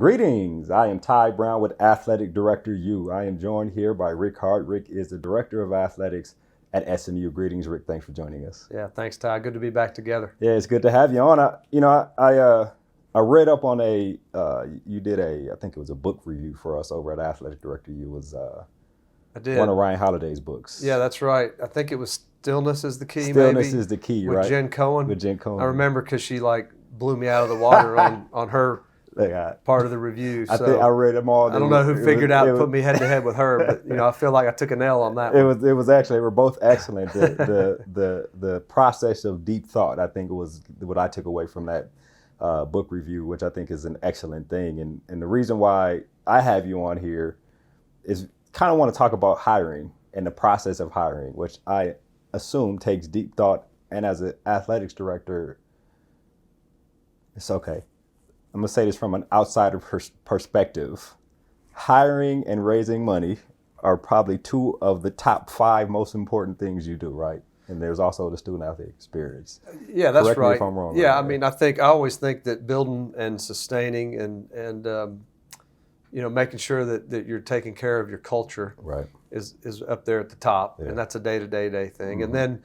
Greetings. I am Ty Brown with AthleticDirectorU. I am joined here by Rick Hart. Rick is the Director of Athletics at SMU. Greetings, Rick. Thanks for joining us. Yeah, thanks, Ty. Good to be back together. Yeah, it's good to have you on. I read up on you did I think it was a book review for us over at AthleticDirectorU. Was I did. One of Ryan Holiday's books. Yeah, that's right. I think it was Stillness is the Key, Stillness is the Key, with right? Jen Cohen. With Jen Cohen. I remember because she blew me out of the water on her part of the review. So I think I read them all. I don't know who figured out to put me head to head with her, but I feel like I took a nail on that one. It was actually, they were both excellent. The process of deep thought, I think, was what I took away from that book review, which I think is an excellent thing. And the reason why I have you on here is kind of want to talk about hiring and the process of hiring, which I assume takes deep thought. And as an athletics director, it's okay. I'm going to say this from an outsider perspective. Hiring and raising money are probably two of the top 5 most important things you do, right? And there's also the student athlete experience. Yeah, that's right. Correct me if I'm wrong. Yeah, right? I mean, I always think that building and sustaining and making sure that you're taking care of your culture right. is up there at the top, Yeah. and that's a day-to-day thing. Mm-hmm. And then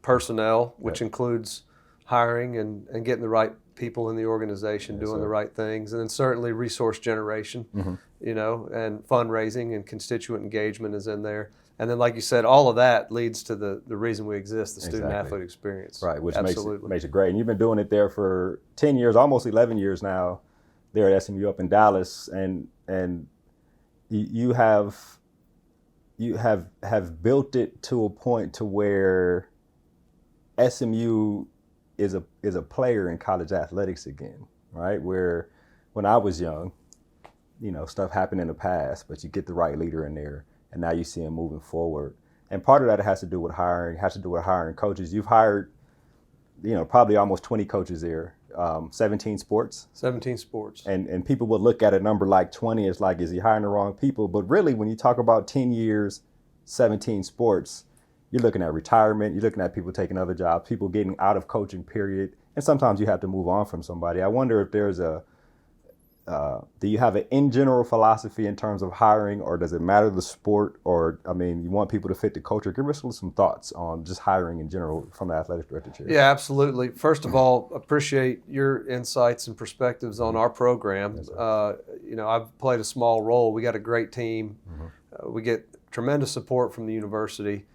personnel, which includes hiring and getting the right people in the organization, doing the right things, and then certainly resource generation, and fundraising and constituent engagement is in there. And then, like you said, all of that leads to the reason we exist, the student athlete experience. Right, which Absolutely. makes it great. And you've been doing it there for 10 years, almost 11 years now, there at SMU up in Dallas, and you have built it to a point to where SMU is a player in college athletics again, right? Where when I was young, stuff happened in the past, but you get the right leader in there, and now you see him moving forward. And part of that has to do with hiring coaches. You've hired, probably almost 20 coaches there, 17 sports. 17 sports. And people would look at a number like 20 as like, is he hiring the wrong people? But really, when you talk about 10 years, 17 sports, you're looking at retirement, you're looking at people taking other jobs, people getting out of coaching, period. And sometimes you have to move on from somebody. I wonder if there's do you have an in general philosophy in terms of hiring, or does it matter the sport? Or, you want people to fit the culture? Give us some thoughts on just hiring in general from the athletic director chair. Yeah, absolutely. First of all, appreciate your insights and perspectives on our program. Yes, I've played a small role. We got a great team. We get tremendous support from the university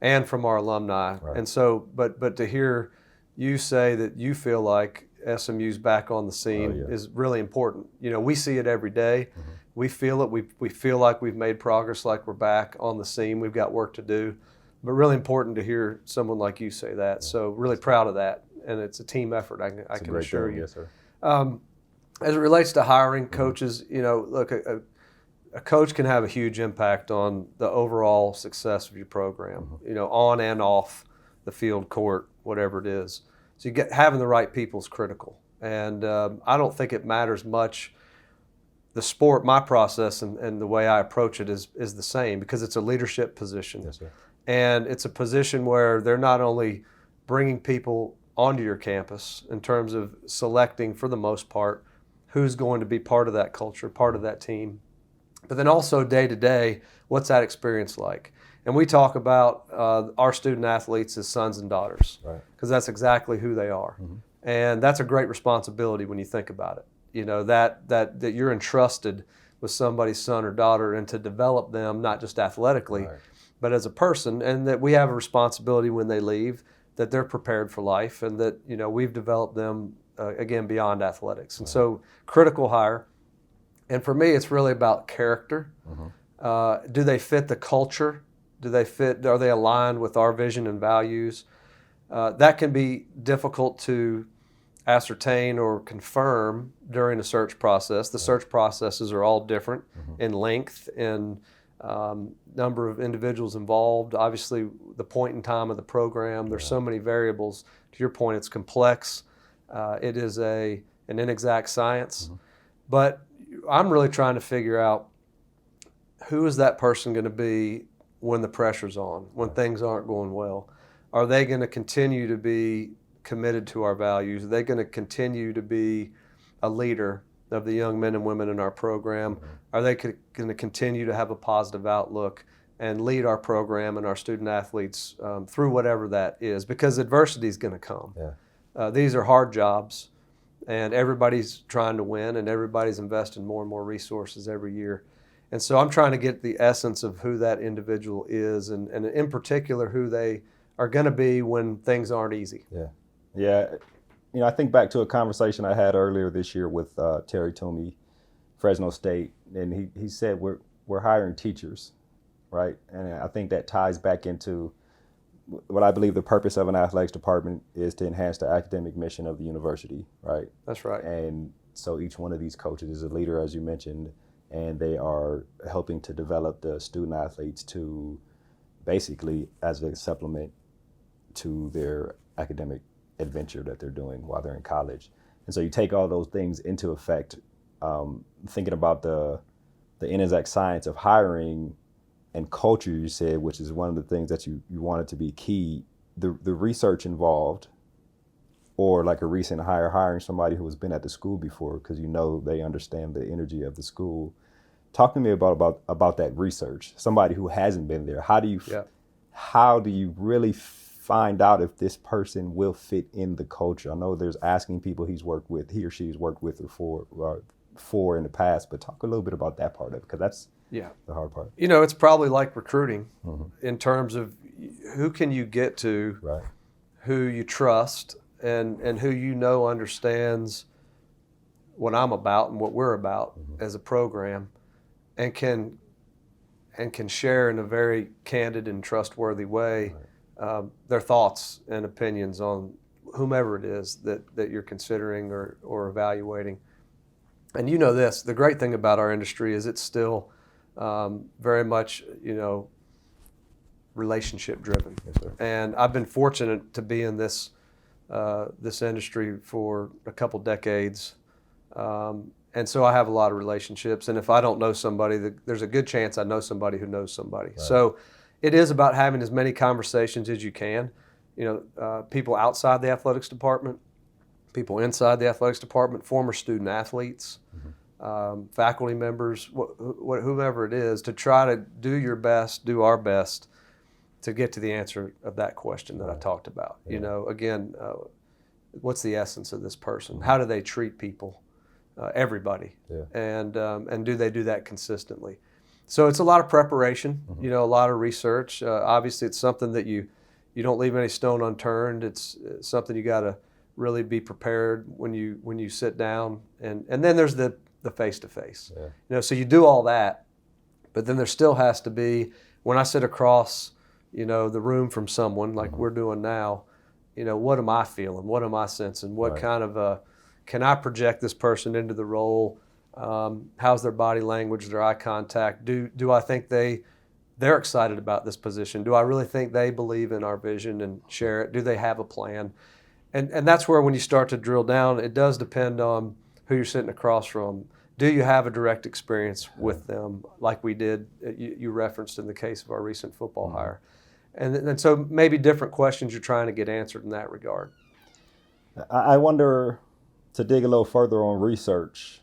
and from our alumni. Right. And so, but to hear you say that you feel like SMU's back on the scene is really important. We see it every day. We feel it. We feel like we've made progress, like we're back on the scene. We've got work to do, but really important to hear someone like you say that. Yeah. So really proud of that, and it's a team effort. I can assure you. Yes, sir. As it relates to hiring coaches, look, a coach can have a huge impact on the overall success of your program. On and off the field, court, whatever it is. So having the right people is critical. And I don't think it matters much. The sport, my process and the way I approach it is the same, because it's a leadership position. Yes, sir. And it's a position where they're not only bringing people onto your campus in terms of selecting, for the most part, who's going to be part of that culture, part of that team, but then also day to day, what's that experience like? And we talk about our student athletes as sons and daughters, because that's exactly who they are. And that's a great responsibility when you think about it. That you're entrusted with somebody's son or daughter, and to develop them not just athletically, but as a person, and that we have a responsibility when they leave, that they're prepared for life, and that we've developed them again beyond athletics. And so critical hire. And for me, it's really about character. Do they fit the culture? Are they aligned with our vision and values? That can be difficult to ascertain or confirm during a search process. The search processes are all different in length, in number of individuals involved. Obviously, the point in time of the program, there's so many variables. To your point, it's complex. It is an inexact science. But I'm really trying to figure out, who is that person going to be when the pressure's on, when things aren't going well? Are they going to continue to be committed to our values? Are they going to continue to be a leader of the young men and women in our program? Are they going to continue to have a positive outlook and lead our program and our student athletes through whatever that is? Because adversity is going to come. Yeah. These are hard jobs, and everybody's trying to win, and everybody's investing more and more resources every year. And so I'm trying to get the essence of who that individual is, and in particular who they are going to be when things aren't easy. Yeah. Yeah. You know, I think back to a conversation I had earlier this year with Terry Toomey, Fresno State, and he said we're hiring teachers, right? And I think that ties back into what I believe the purpose of an athletics department is, to enhance the academic mission of the university, right? That's right. And so each one of these coaches is a leader, as you mentioned, and they are helping to develop the student athletes to basically as a supplement to their academic adventure that they're doing while they're in college. And so you take all those things into effect, thinking about the inexact science of hiring and culture, you said, which is one of the things that you wanted to be key, the research involved, or like a recent hire, hiring somebody who has been at the school before because you know they understand the energy of the school. Talk to me about that research, somebody who hasn't been there. How do you really find out if this person will fit in the culture? I know there's asking people he or she's worked with or for in the past, but talk a little bit about that part of it, because that's the hard part. You know, it's probably like recruiting in terms of who can you get to, right, who you trust, and who you know understands what I'm about and what we're about as a program, and can share in a very candid and trustworthy way their thoughts and opinions on whomever it is that you're considering or evaluating. And you know this, the great thing about our industry is it's still very much, relationship driven. Yes, sir. And I've been fortunate to be in this industry for a couple decades. And so I have a lot of relationships. And if I don't know somebody, there's a good chance I know somebody who knows somebody. Right. So it is about having as many conversations as you can. People outside the athletics department, people inside the athletics department, former student athletes, faculty members, whomever it is, to try to do our best to get to the answer of that question that I talked about. Yeah. What's the essence of this person? How do they treat people? Everybody. Yeah. And do they do that consistently? So it's a lot of preparation, a lot of research. Obviously, it's something that you don't leave any stone unturned. It's something you got to really be prepared when you sit down. And then there's the face-to-face. Yeah. So you do all that, but then there still has to be, when I sit across, the room from someone like we're doing now, what am I feeling? What am I sensing? What kind of can I project this person into the role? How's their body language, their eye contact? Do I think they're excited about this position? Do I really think they believe in our vision and share it? Do they have a plan? And that's where, when you start to drill down, it does depend on who you're sitting across from. Do you have a direct experience with them, like we did, you referenced in the case of our recent football hire? And so maybe different questions you're trying to get answered in that regard. I wonder, to dig a little further on research,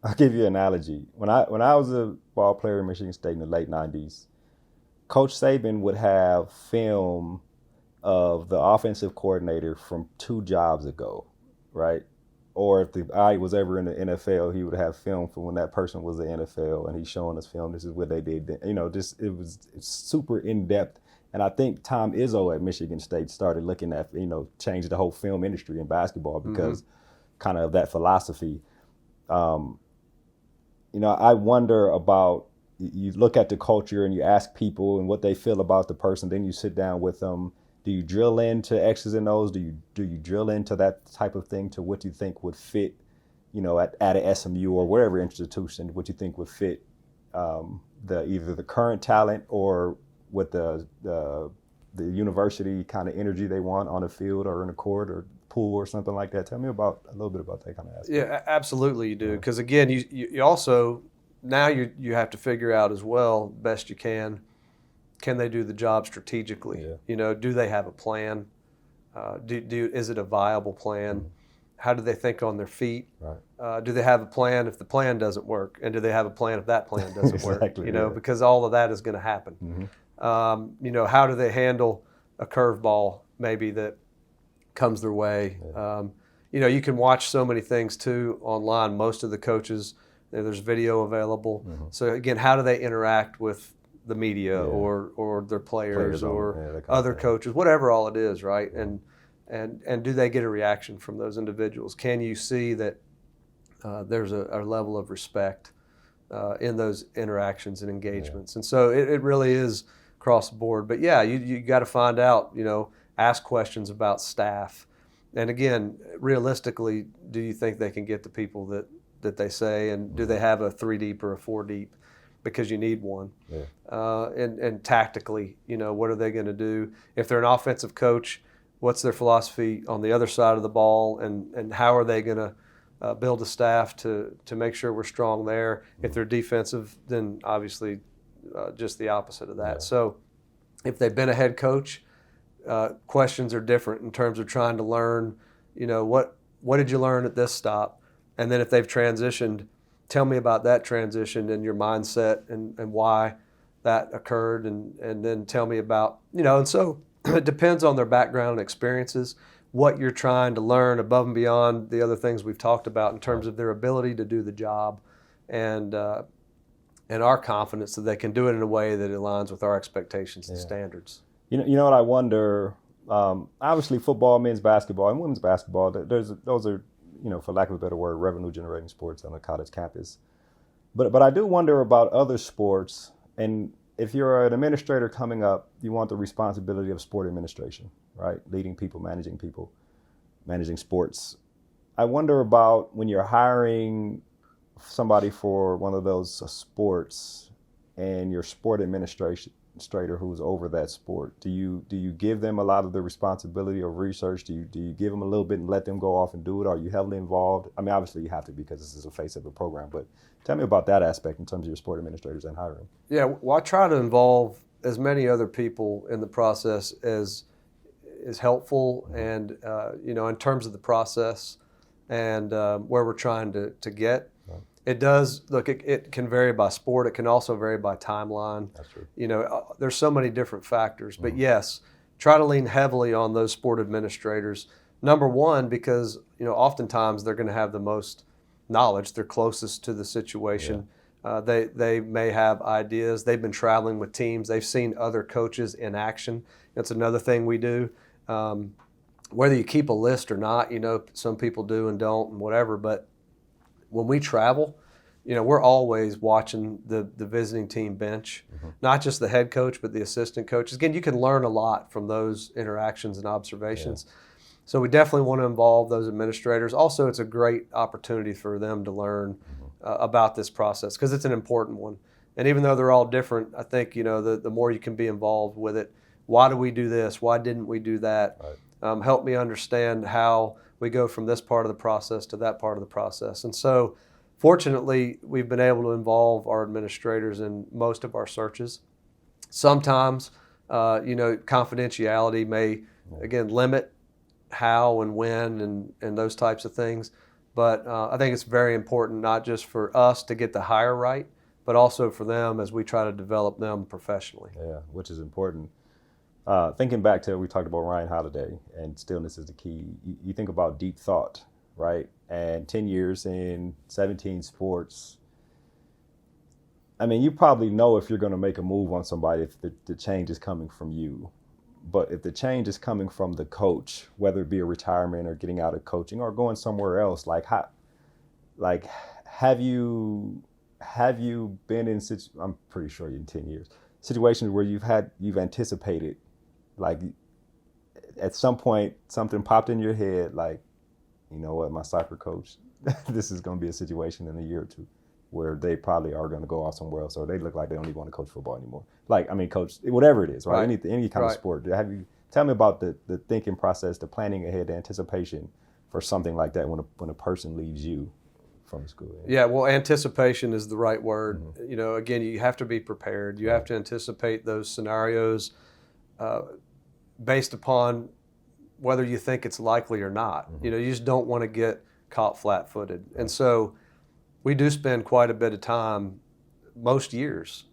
I'll give you an analogy. When I was a ball player in Michigan State in the late 90s, Coach Saban would have film of the offensive coordinator from 2 jobs ago, right? Or if the eye was ever in the NFL, he would have film from when that person was in the NFL, and he's showing us film. This is what they did. It's super in-depth. And I think Tom Izzo at Michigan State started looking at, changed the whole film industry in basketball because kind of that philosophy. I wonder about, you look at the culture and you ask people and what they feel about the person, then you sit down with them. Do you drill into X's and O's? Do you drill into that type of thing, to what you think would fit, at a SMU or whatever institution, what you think would fit either the current talent or what the university kind of energy they want on the field or in the court or pool or something like that? Tell me a little bit about that kind of aspect. Yeah, absolutely you do. Because again, you also, now you have to figure out as well, best you can they do the job strategically? Yeah. Do they have a plan? Is it a viable plan? How do they think on their feet? Right. Do they have a plan if the plan doesn't work? And do they have a plan if that plan doesn't work? Exactly, Because all of that is going to happen. Mm-hmm. How do they handle a curveball maybe that comes their way? Yeah. You can watch so many things too online. Most of the coaches, there's video available. Mm-hmm. So again, how do they interact with the media Yeah. or their players or yeah, other coaches, whatever all it is, right? And do they get a reaction from those individuals? Can you see that there's a level of respect in those interactions and engagements? Yeah. And so it really is across the board. But yeah, you got to find out, ask questions about staff. And again, realistically, do you think they can get the people that they say? And do they have a 3 deep or a 4 deep? Because you need one. Yeah. And tactically, what are they going to do? If they're an offensive coach, what's their philosophy on the other side of the ball, and how are they going to build a staff to make sure we're strong there? If they're defensive, then obviously just the opposite of that. Yeah. So if they've been a head coach, questions are different in terms of trying to learn, what did you learn at this stop? And then if they've transitioned, tell me about that transition and your mindset and why that occurred, and then tell me about, and so it depends on their background and experiences, what you're trying to learn above and beyond the other things we've talked about in terms of their ability to do the job and our confidence that they can do it in a way that aligns with our expectations and standards. You know what I wonder, obviously football, men's basketball, and women's basketball, those are, for lack of a better word, revenue generating sports on a college campus. But I do wonder about other sports, and if you're an administrator coming up, you want the responsibility of sport administration, right? Leading people, managing sports. I wonder about when you're hiring somebody for one of those sports and your sport administrator who's over that sport. Do you give them a lot of the responsibility of research? Do you give them a little bit and let them go off and do it? Are you heavily involved? I mean, obviously you have to because this is a face of the program, but tell me about that aspect in terms of your sport administrators and hiring. Yeah, well, I try to involve as many other people in the process as is helpful, and in terms of the process and where we're trying to get. Right. It does look. It can vary by sport. It can also vary by timeline. That's true. There's so many different factors. But yes, try to lean heavily on those sport administrators. Number one, because oftentimes they're going to have the most knowledge. They're closest to the situation. Yeah. They may have ideas. They've been traveling with teams. They've seen other coaches in action. That's another thing we do. Whether you keep a list or not, some people do and don't and whatever. But when we travel, we're always watching the visiting team bench, not just the head coach, but the assistant coaches. Again, you can learn a lot from those interactions and observations. Yeah. So we definitely want to involve those administrators. Also, it's a great opportunity for them to learn about this process because it's an important one. And even though they're all different, I think, the more you can be involved with it. Why do we do this? Why didn't we do that? Right. Help me understand how we go from this part of the process to that part of the process. And so, fortunately, we've been able to involve our administrators in most of our searches. Sometimes, confidentiality may, again, limit how and when and those types of things. But I think it's very important not just for us to get the hire right, but also for them as we try to develop them professionally. Yeah, which is important. Thinking back to, we talked about Ryan Holiday and stillness is the key. You think about deep thought, right? And 10 years in 17 sports. I mean, you probably know if you're going to make a move on somebody if the change is coming from you. But if the change is coming from the coach, whether it be a retirement or getting out of coaching or going somewhere else, have you been in, I'm pretty sure in 10 years, situations where you've anticipated, like at some point something popped in your head, like, you know what, my soccer coach, this is going to be a situation in a year or two where they probably are going to go off somewhere else, or they look like they don't even want to coach football anymore. Coach, whatever it is, right? Any kind of sport. Tell me about the thinking process, the planning ahead, the anticipation for something like that when a person leaves you from school. Yeah, well, anticipation is the right word. Mm-hmm. Again, you have to be prepared. You have to anticipate those scenarios based upon whether you think it's likely or not. You just don't want to get caught flat-footed. And so we do spend quite a bit of time, most years,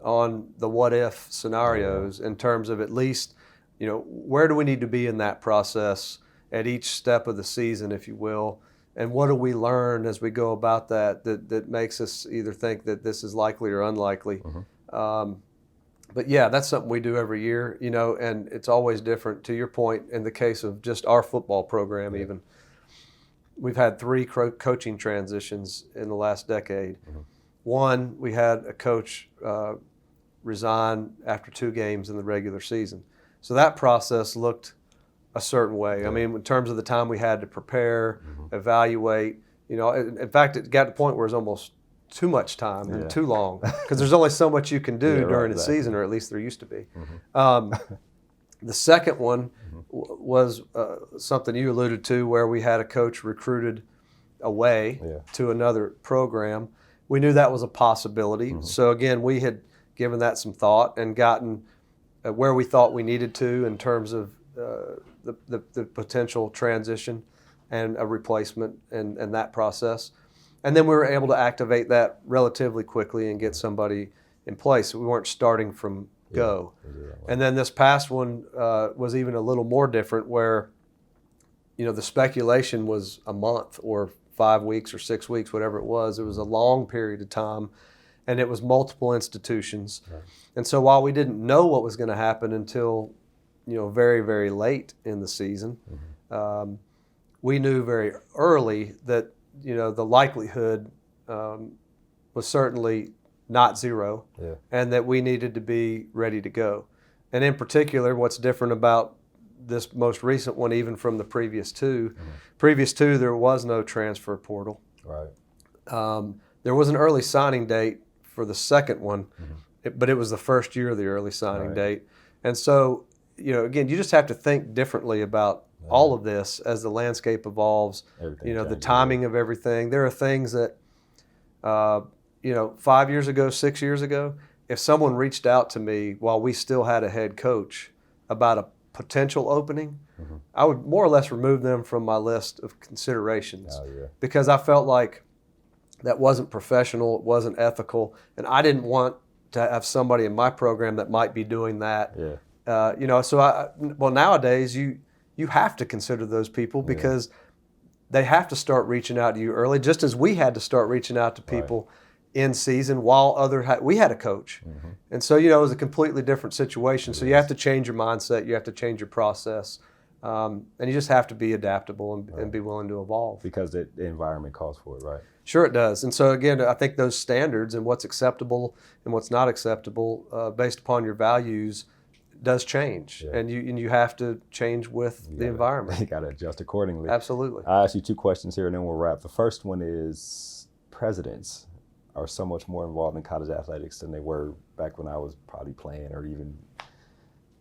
on the what-if scenarios in terms of at least, where do we need to be in that process at each step of the season, if you will, and what do we learn as we go about that makes us either think that this is likely or unlikely. But yeah, that's something we do every year, and it's always different. To your point, in the case of just our football program, even, we've had 3 coaching transitions in the last decade. One, we had a coach resign after 2 games in the regular season. So that process looked a certain way. I mean, in terms of the time we had to prepare, evaluate, in fact, it got to the point where it was almost too much time and too long, because there's only so much you can do during the season, or at least there used to be. The second one was something you alluded to, where we had a coach recruited away to another program. We knew that was a possibility. So again, we had given that some thought and gotten where we thought we needed to in terms of the potential transition and a replacement and that process. And then we were able to activate that relatively quickly and get somebody in place. We weren't starting from go. And then this past one was even a little more different, where, the speculation was a month or 5 weeks or 6 weeks, whatever it was. It was a long period of time, and it was multiple institutions. And so while we didn't know what was going to happen until, very, very late in the season, we knew very early that, the likelihood was certainly not zero, and that we needed to be ready to go. And in particular, what's different about this most recent one, even from the previous 2, there was no transfer portal. There was an early signing date for the second one, but it was the first year of the early signing date. And so, again, you just have to think differently about all of this as the landscape evolves. The timing of everything. There are things that, 5 years ago, 6 years ago, if someone reached out to me while we still had a head coach about a potential opening, I would more or less remove them from my list of considerations, because I felt like that wasn't professional, it wasn't ethical, and I didn't want to have somebody in my program that might be doing that. So nowadays you have to consider those people, because they have to start reaching out to you early, just as we had to start reaching out to people in season while we had a coach. And so, it was a completely different situation. So you have to change your mindset, you have to change your process, and you just have to be adaptable and be willing to evolve. Because the environment calls for it, right? Sure it does. And so again, I think those standards and what's acceptable and what's not acceptable based upon your values does change, and you have to change with the environment. You got to adjust accordingly. Absolutely. I'll ask you 2 questions here, and then we'll wrap. The first one is, presidents are so much more involved in college athletics than they were back when I was probably playing, or even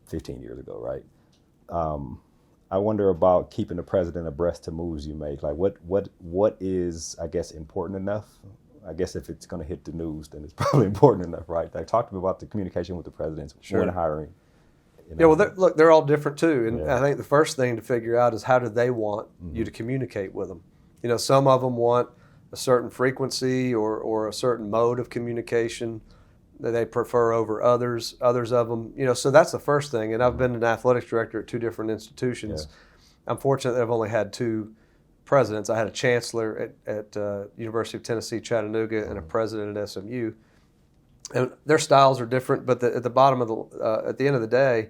15 years ago, right? I wonder about keeping the president abreast to moves you make. Like, what is, I guess, important enough? I guess if it's going to hit the news, then it's probably important enough, right? Like, talk to me about the communication with the presidents when hiring. Well, they're all different too, and I think the first thing to figure out is, how do they want you to communicate with them? Some of them want a certain frequency or a certain mode of communication that they prefer over others. Others of them, so that's the first thing. And I've been an athletics director at 2 different institutions. I'm fortunate that I've only had 2 presidents. I had a chancellor at University of Tennessee, Chattanooga, and a president at SMU. And their styles are different, but at the bottom of at the end of the day,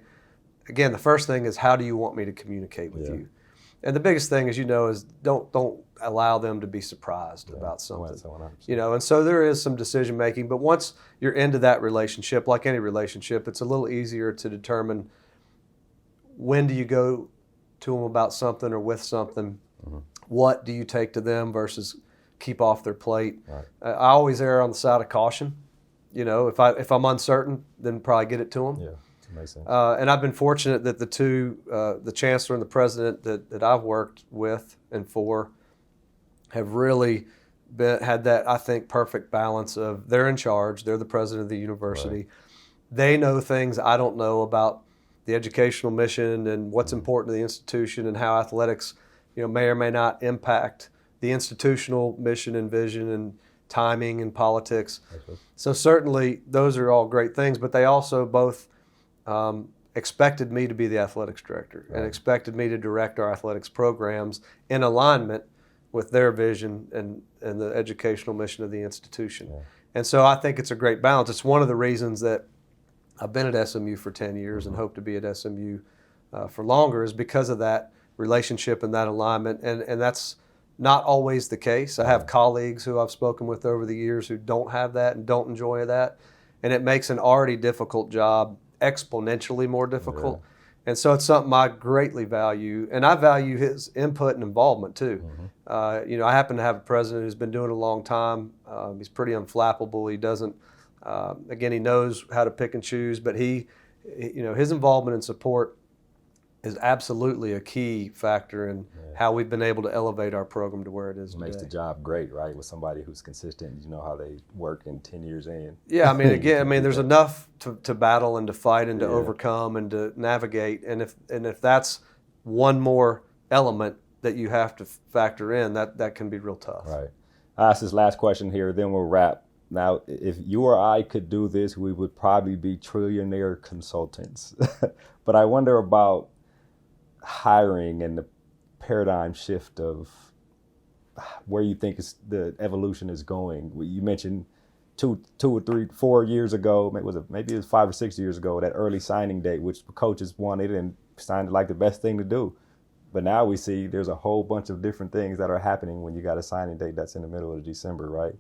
again, the first thing is, how do you want me to communicate with you? And the biggest thing, as you know, is don't allow them to be surprised about something. And so there is some decision making, but once you're into that relationship, like any relationship, it's a little easier to determine, when do you go to them about something or with something. What do you take to them versus keep off their plate? I always err on the side of caution. If I'm uncertain, then probably get it to them. Makes sense. And I've been fortunate that the 2, the chancellor and the president that I've worked with and for, have really had that, I think, perfect balance of, they're in charge, they're the president of the university. They know things I don't know about the educational mission and what's important to the institution and how athletics, may or may not impact the institutional mission and vision and timing and politics. So certainly those are all great things, but they also both expected me to be the athletics director and expected me to direct our athletics programs in alignment with their vision and the educational mission of the institution. Yeah. And so I think it's a great balance. It's one of the reasons that I've been at SMU for 10 years and hope to be at SMU for longer, is because of that relationship and that alignment. And that's not always the case. I have colleagues who I've spoken with over the years who don't have that and don't enjoy that. And it makes an already difficult job exponentially more difficult. Yeah. And so it's something I greatly value. And I value his input and involvement too. Mm-hmm. I happen to have a president who's been doing it a long time. He's pretty unflappable. He doesn't, again, he knows how to pick and choose, but his involvement and support is absolutely a key factor in how we've been able to elevate our program to where it is today. Makes the job great, right? With somebody who's consistent, you know how they work in 10 years in. Yeah, there's enough to battle and to fight and to overcome and to navigate. And if that's one more element that you have to factor in, that can be real tough. Right. I'll ask this last question here, then we'll wrap. Now, if you or I could do this, we would probably be trillionaire consultants. But I wonder about hiring and the paradigm shift of where you think the evolution is going. You mentioned 2 or 3, 4 years ago, maybe it was 5 or 6 years ago, that early signing date, which coaches wanted and sounded like the best thing to do. But now we see there's a whole bunch of different things that are happening when you got a signing date that's in the middle of December, right?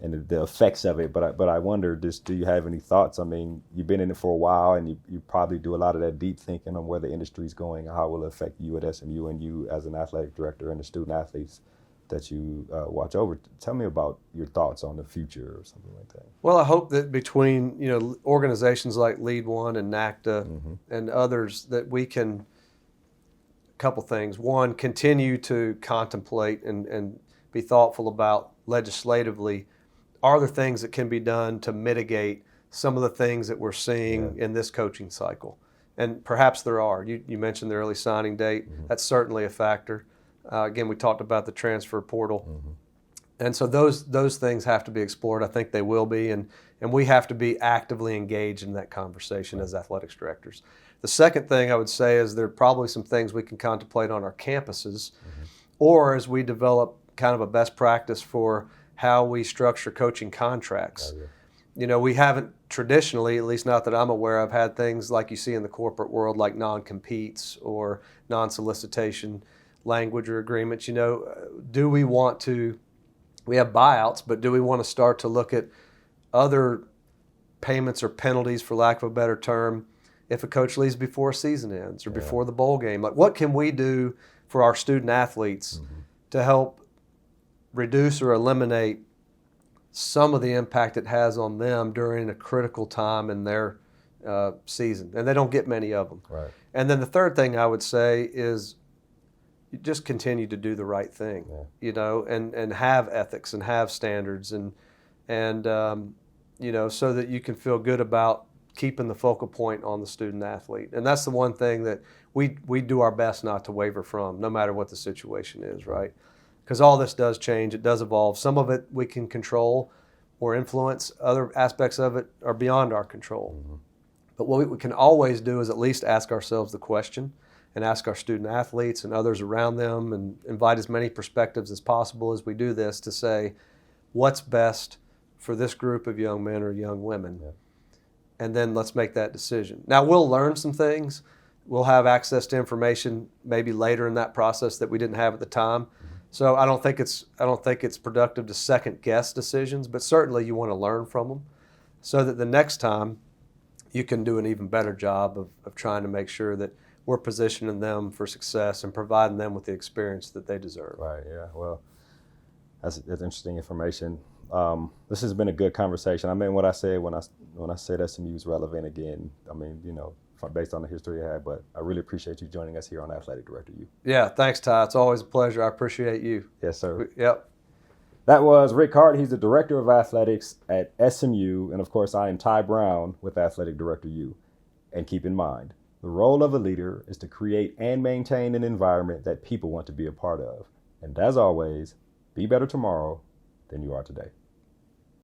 And the effects of it. But I wonder, do you have any thoughts? I mean, you've been in it for a while, and you probably do a lot of that deep thinking on where the industry is going, how it will affect you at SMU and you as an athletic director and the student athletes that you watch over. Tell me about your thoughts on the future or something like that. Well, I hope that between organizations like Lead One and NACDA and others, that we can, a couple things. One, continue to contemplate and be thoughtful about legislatively, are there things that can be done to mitigate some of the things that we're seeing in this coaching cycle? And perhaps there are. You mentioned the early signing date. That's certainly a factor. Again, we talked about the transfer portal. And so those things have to be explored. I think they will be. And we have to be actively engaged in that conversation as athletics directors. The second thing I would say is there are probably some things we can contemplate on our campuses or as we develop kind of a best practice for how we structure coaching contracts. We haven't traditionally, at least not that I'm aware of, had things like you see in the corporate world, like non-competes or non-solicitation language or agreements. Do we want to, we have buyouts, but do we want to start to look at other payments or penalties, for lack of a better term, if a coach leaves before a season ends or before the bowl game? Like, what can we do for our student athletes to help reduce or eliminate some of the impact it has on them during a critical time in their season? And they don't get many of them. Right. And then the third thing I would say is you just continue to do the right thing, and have ethics and have standards and so that you can feel good about keeping the focal point on the student athlete. And that's the one thing that we do our best not to waver from, no matter what the situation is, right? Because all this does change, it does evolve. Some of it we can control or influence. Other aspects of it are beyond our control. But what we can always do is at least ask ourselves the question and ask our student athletes and others around them and invite as many perspectives as possible as we do this to say, what's best for this group of young men or young women? And then let's make that decision. Now, we'll learn some things. We'll have access to information maybe later in that process that we didn't have at the time. So I don't think it's productive to second guess decisions, but certainly you want to learn from them so that the next time you can do an even better job of trying to make sure that we're positioning them for success and providing them with the experience that they deserve. Right, yeah. Well, that's interesting information. This has been a good conversation. I mean, what I said when I said SMU is relevant again, I mean, based on the history I had, but I really appreciate you joining us here on AthleticDirectorU. Yeah, thanks, Ty. It's always a pleasure. I appreciate you. Yes, sir. Yep. That was Rick Hart. He's the Director of Athletics at SMU. And, of course, I am Ty Brown with AthleticDirectorU. And keep in mind, The role of a leader is to create and maintain an environment that people want to be a part of. And as always, be better tomorrow than you are today.